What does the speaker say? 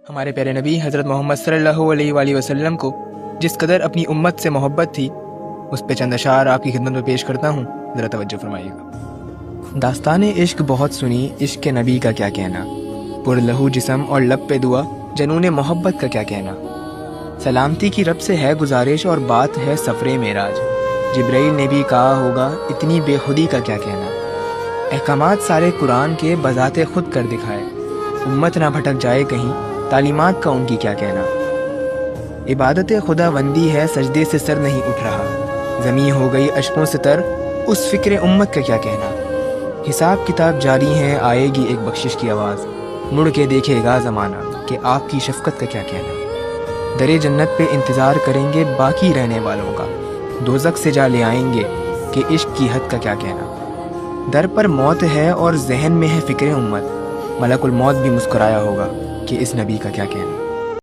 ہمارے پیارے نبی حضرت محمد صلی اللہ علیہ وآلہ وسلم کو جس قدر اپنی امت سے محبت تھی، اس پہ چند اشعار آپ کی خدمت میں پیش کرتا ہوں، ذرا توجہ فرمائیے گا۔ داستان عشق بہت سنی، عشق نبی کا کیا کہنا، پر لہو جسم اور لب پہ دعا، جنون محبت کا کیا کہنا۔ سلامتی کی رب سے ہے گزارش اور بات ہے سفر معراج، جبرائیل نے بھی کہا ہوگا اتنی بے خودی کا کیا کہنا۔ احکامات سارے قرآن کے بذات خود کر دکھائے، امت نہ بھٹک جائے کہیں، تعلیمات کا ان کی کیا کہنا۔ عبادت خدا بندی ہے، سجدے سے سر نہیں اٹھ رہا، زمین ہو گئی اشکوں سے تر، اس فکر امت کا کیا کہنا۔ حساب کتاب جاری ہے، آئے گی ایک بخشش کی آواز، مڑ کے دیکھے گا زمانہ کہ آپ کی شفقت کا کیا کہنا۔ درے جنت پہ انتظار کریں گے باقی رہنے والوں کا، دوزخ سے جا لے آئیں گے کہ عشق کی حد کا کیا کہنا۔ در پر موت ہے اور ذہن میں ہے فکر امت، ملک الموت بھی مسکرایا ہوگا کہ اس نبی کا کیا کہنا۔